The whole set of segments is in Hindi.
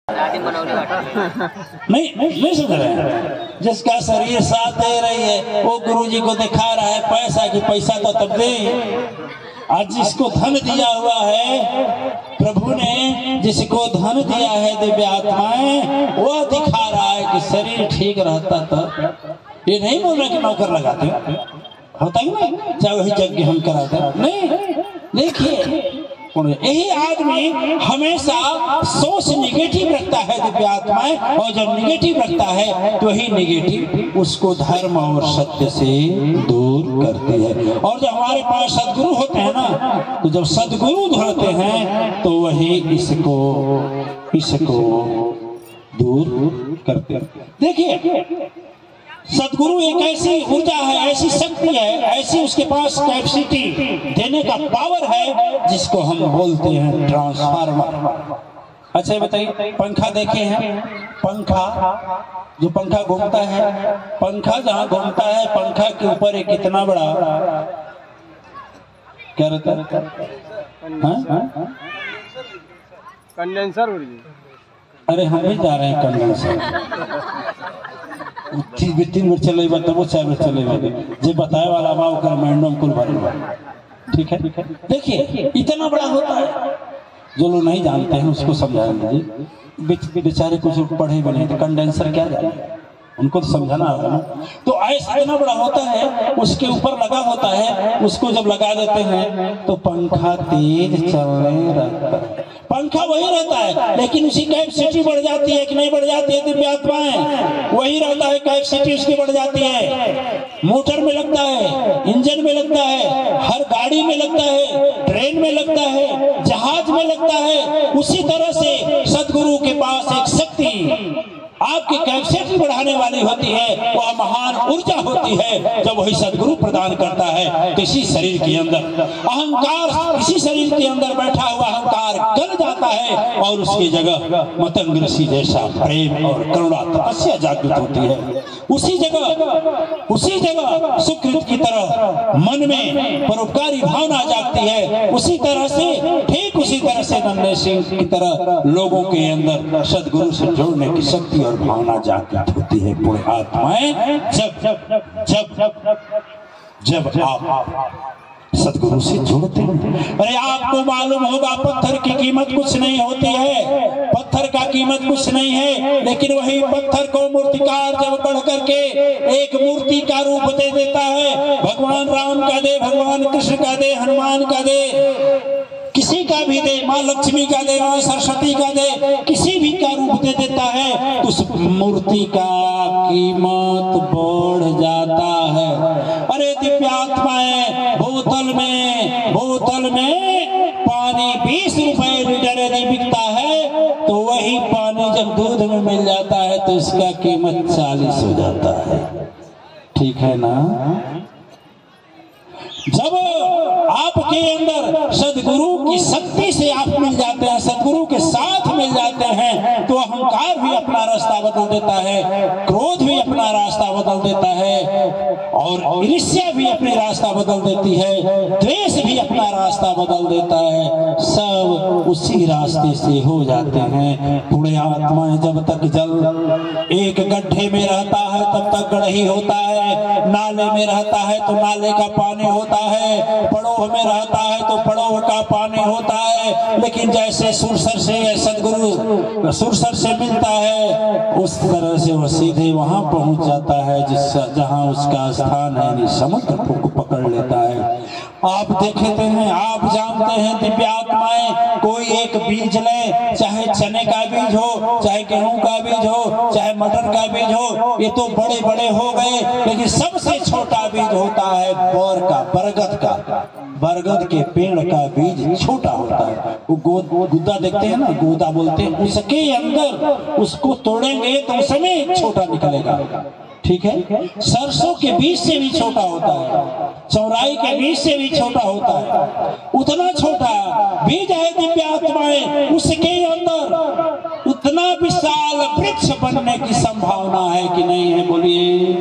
नहीं समझ रहे हैं। जिसका शरीर साथ दे रही है वो गुरुजी को दिखा रहा है पैसा की पैसा तो तब दे। आज जिसको धन दिया हुआ है प्रभु ने, जिसको धन दिया है दिव्य आत्माएं, वो दिखा रहा है कि शरीर ठीक रहता तो ये नहीं बोल रहा कि नौकर लगाते होता ही नहीं, चाहे वही यज्ञ हम कराते नहीं। देखिए यही आदमी हमेशा सोच निगेटिव रखता है दिव्य आत्माएं, और जब निगेटिव रखता है तो वही निगेटिव उसको धर्म और सत्य से दूर करती है। और जब हमारे पास सदगुरु होते हैं ना, तो जब सदगुरु होते हैं तो वही इसको दूर करते हैं। देखिए सदगुरु एक ऐसी ऊर्जा है, ऐसी शक्ति है, ऐसी उसके पास कैपेसिटी देने का पावर है जिसको हम बोलते हैं ट्रांसफार्मर। अच्छा बताइए, पंखा देखे हैं? पंखा जो पंखा घूमता है, पंखा जहाँ घूमता है पंखा के ऊपर एक कितना बड़ा क्या रहता है? कंडेंसर। अरे हम भी जा रहे हैं कंडेंसर। 3 मिनट चले तब वो 4 मिनट चले जो बताए वाला माँ कर मैंडम कुल भर। ठीक है देखिए इतना बड़ा होता है, जो लोग नहीं जानते हैं उसको समझा दीजिए। बेचारे कुछ पढ़े बने तो कंडेंसर क्या जाने, उनको तो समझाना होगा ना। तो ऐसा इतना बड़ा होता है, उसके ऊपर लगा होता है, उसको जब लगा देते हैं तो पंखा तेज चलने लगता है। पंखा वही रहता है लेकिन उसकी कैपेसिटी बढ़ जाती है कि नहीं बढ़ जाती है? दिव्य आत्माएं वही रहता है, कैपेसिटी उसकी बढ़ जाती है। मोटर में लगता है, इंजन में लगता है, हर गाड़ी में लगता है, ट्रेन में लगता है, जहाज में लगता है। उसी तरह से सदगुरु के पास एक शक्ति आपकी कैपेसिटी बढ़ाने वाली होती है, वह महान ऊर्जा होती है। जब वही सदगुरु प्रदान करता है तो इसी शरीर के अंदर अहंकार, इसी शरीर के अंदर बैठा हुआ अहंकार गल जाता है और उसकी जगह मतंग ऋषि जैसा प्रेम और करुणा तपस्या जागृत होती है। उसी जगह सुकृत की तरह मन में परोपकारी भावना जागती है। उसी तरह से ठीक उसी तरह से नन्हे सिंह की तरह लोगों के अंदर सदगुरु से जोड़ने की शक्ति और भावना जागृत होती है। पूरे आत्माएं जब आप सदगुरु से जुड़ते हैं। अरे आपको मालूम होगा पत्थर की कीमत कुछ नहीं होती है, पत्थर का कीमत कुछ नहीं है, लेकिन वही पत्थर को मूर्तिकार जब बढ़ करके एक मूर्ति का रूप दे देता है, भगवान राम का दे, भगवान कृष्ण का दे, हनुमान का दे, किसी का भी दे, माँ लक्ष्मी का दे, माँ सरस्वती का दे, किसी भी का रूप दे देता है तो उस मूर्ति का कीमत बढ़ जाता है। अरे दिव्य आत्माएं बोतल में पानी 20 रुपए लीटर यदि बिकता है तो वही पानी जब दूध में मिल जाता है तो उसका कीमत 40 हो जाता है। ठीक है ना? जब आपके अंदर सदगुरु की शक्ति से आप मिल जाते हैं, सदगुरु के साथ मिल जाते हैं, तो अहंकार भी अपना रास्ता बदल देता है, क्रोध भी अपना रास्ता बदल देता है, और ईर्ष्या भी अपनी रास्ता बदल देती है, द्वेष भी अपना रास्ता बदल देता है। सब उसी रास्ते से हो जाते हैं। पूरे आत्माएं जब तक जल एक गड्ढे में रहता है तब तक गढ़ही होता है, नाले में रहता है तो नाले का पानी होता है, पड़ोह में रहता है तो पड़ोह का पानी होता है। लेकिन जैसे सुरसर से सदगुरु सुरसर से मिलता है उस तरह से वह सीधे वहां पहुंच जाता है जहां उसका स्थान है, समुद्र को पकड़ लेता है। आप देखते हैं, आप जानते हैं दिव्य आत्माएं कोई एक बीज ले, चाहे चने का बीज हो, चाहे गेहूं का बीज हो, चाहे मटर का बीज हो, ये तो बड़े बड़े हो गए, लेकिन सबसे छोटा बीज होता है बोर का, बरगद के पेड़ का बीज छोटा होता है। वो गुद्दा देखते हैं ना, गोदा बोलते हैं, उसके अंदर उसको तोड़ेंगे तो उसमें छोटा निकलेगा। ठीक है? सरसों के बीज से भी छोटा होता है, चौराई के बीज से भी छोटा होता है। उतना छोटा बीज है दिव्य आत्माएं, उसके अंदर उतना विशाल वृक्ष बनने की संभावना है कि नहीं है? बोलिए।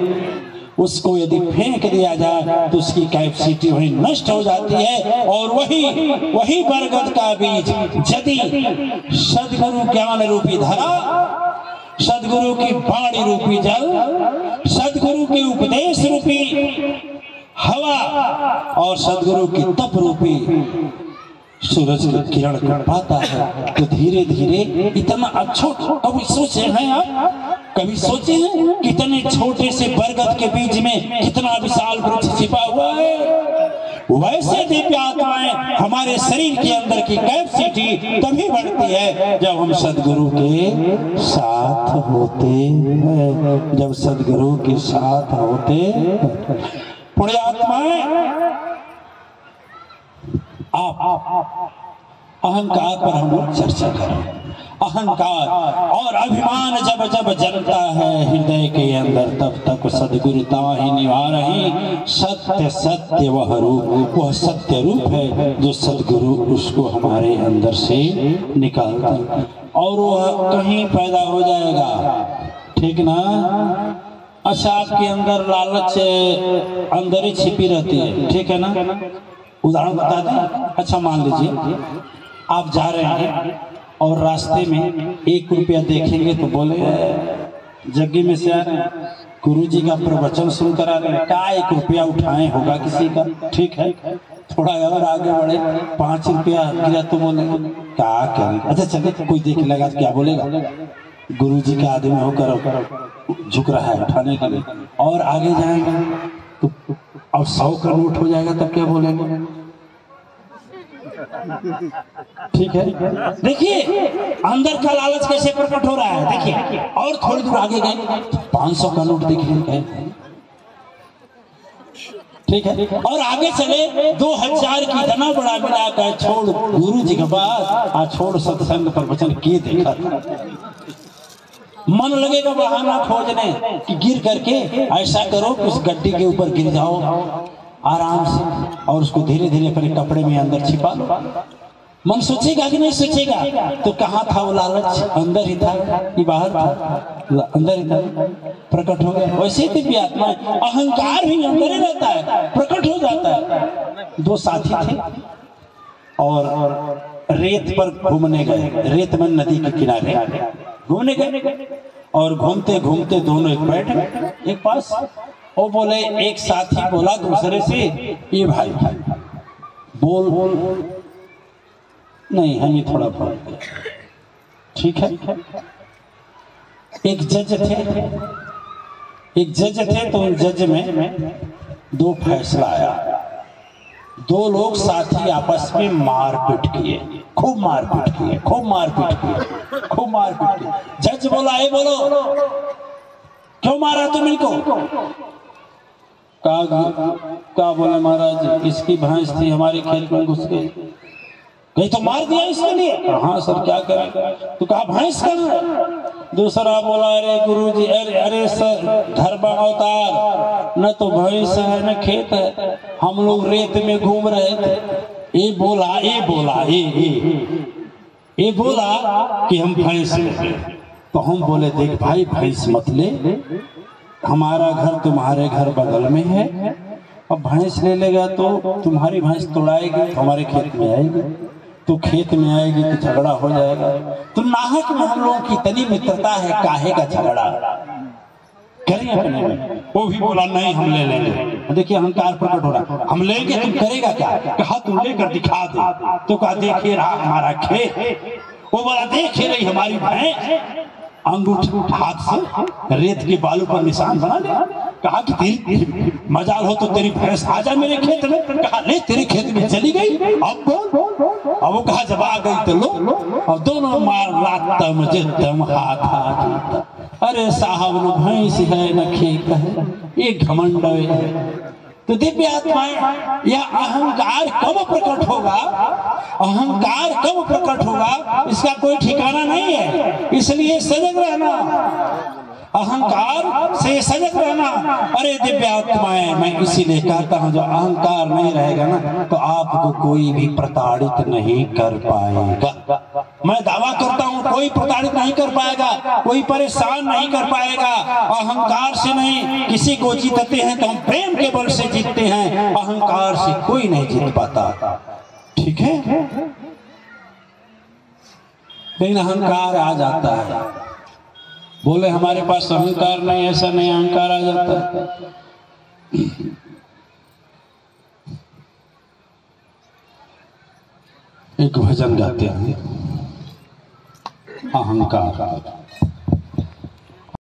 उसको यदि फेंक दिया जाए तो उसकी कैपेसिटी वही नष्ट हो जाती है। और वही बरगद का बीज यदि सदगुरु ज्ञान रूपी धरा, सदगुरु की वाणी रूपी जल, सदगुरु के उपदेश रूपी हवा और सदगुरु की तप रूपी सूरज की किरण कर पाता है तो धीरे धीरे इतना अच्छा। कभी सोचे हैं आप, कभी सोचे हैं कितने छोटे से बरगद के बीज में कितना विशाल वृक्ष छिपा हुआ है। वैसे दिव्य आत्माएं हमारे शरीर के अंदर की कैपेसिटी तभी बढ़ती है जब हम सदगुरु के साथ होते हैं, जब सदगुरु के साथ होते हैं। पुण्य आत्माएं, आप अहंकार पर हम लोग चर्चा करें। अहंकार और अभिमान जब जब जलता है हृदय के अंदर तब तक सदगुरुता ही निभा रही। सत्य सत्य वह रूप, वह सत्य रूप है जो सदगुरु उसको हमारे अंदर से निकालता और वह कहीं पैदा हो जाएगा। ठीक ना? अच्छा, आपके अंदर लालच अंदर ही छिपी रहती है, ठीक है ना? उदाहरण बता दें। अच्छा, मान लीजिए आप जा रहे हैं और रास्ते में 1 रुपया देखेंगे तो बोले जग्गी में से आ रहे हैं, गुरु जी का प्रवचन सुन कर आ रहे हैं, क्या 1 रुपया उठाए होगा किसी का? ठीक है, थोड़ा और आगे बढ़े 5 रुपया गिरा तो बोले क्या करें? अच्छा चलिए, कोई देख लेगा तो क्या बोलेगा? गुरु जी का आदमी होकर झुक रहा है उठाने के लिए। और आगे जाएंगे तो अब 100 का नोट हो जाएगा तब क्या बोलेंगे? ठीक है, देखिए अंदर का लालच कैसे प्रकट हो रहा है। देखिए, और थोड़ी दूर आगे गए 500 का नोट देखिए, ठीक है, और आगे चले 2000 की इतना बड़ा मिला कर छोड़ गुरु जी के पास, छोड़ सत्संग प्रवचन किए देखा मन लगेगा बहाना खोजने कि गिर करके ऐसा करो कि उस गड्ढे के ऊपर गिर जाओ आराम से और उसको धीरे धीरे अपने कपड़े में अंदर छिपा लो। मन सोचेगा कि नहीं सोचेगा? तो कहाँ था वो लालच? अंदर ही था कि बाहर था? अंदर ही था, प्रकट हो गया। वैसे दिव्य आत्मा अहंकार भी अंदर ही रहता है, प्रकट हो जाता है। 2 साथी थे और रेत पर घूमने गए, रेत में नदी के किनारे घूमने गए और घूमते घूमते दोनों एक बैठ गए एक पास। वो बोले, एक साथी बोला दूसरे से, ये भाई बोल नहीं, हम ये थोड़ा बोल, ठीक है। एक जज थे तो उन जज में 2 फैसला आया। 2 लोग साथी आपस में मारपीट किए, खूब मारपीट किए। जज बोला, ए बोलो क्यों मारा तुम इनको? का बोले महाराज, इसकी भैंस थी हमारे खेत में घुस गई। कहीं तो मार दिया इसके लिए? हाँ सर, क्या करें? तो कहा भैंस कहाँ है? दूसरा बोला, अरे गुरुजी, अरे सर धर्म अवतार, न तो भैंस है न खेत है, हम लोग रेत में घूम रहे थे। ये बोला कि हम भैंस ले। तो हम बोले, देख भाई, भैंस मत ले, हमारा घर तुम्हारे घर बगल में है, अब भैंस ले लेगा तो तुम्हारी भैंस तोड़ाएगी, हमारे खेत में आएगी, तो खेत में आएगी तो झगड़ा हो जाएगा। तो नाहक में हम लोगों की इतनी मित्रता है, काहे का झगड़ा करें अपने में? वो भी बोला, नहीं हम ले लेंगे। देखिए अहंकार प्रकट हो रहा, हम लेंगे, तुम करेगा क्या? कहा तुम लेकर दिखा दे। तो कहा, देखिए रहा हमारा खेत। वो बोला, देखिए रही हमारी भैंस। अंगूठा हाथ से रेत के बालू पर निशान बना ले। कहा कि तेरी मजाल हो तो तेरी भैंस आ जा मेरे खेत में। कहा, ले तेरे खेत में चली गई, अब बोल। अब वो कहा, जब आ गई तो लो। अब दोनों मार लातम जितम हाथ। अरे साहब, न भैंस है न खेत है, ये घमंड है। तो दिव्य आत्माएं, यह अहंकार कब प्रकट होगा? अहंकार कब प्रकट होगा इसका कोई ठिकाना नहीं है। इसलिए सजग रहना। अहंकार से सजग रहना। अरे दिव्यात्माएं, मैं इसीलिए कहता हूं जो अहंकार नहीं रहेगा ना तो आपको कोई भी प्रताड़ित नहीं कर पाएगा। मैं दावा करता हूं कोई प्रताड़ित नहीं कर पाएगा, कोई परेशान नहीं कर पाएगा। अहंकार से नहीं, किसी को जीतते हैं तो हम प्रेम के बल से जीतते हैं, अहंकार से कोई नहीं जीत पाता। ठीक है, लेकिन अहंकार आ जाता है। बोले हमारे पास अहंकार नहीं, ऐसा नहीं, अहंकार आ जाता है। एक भजन गाते हैं, अहंकार।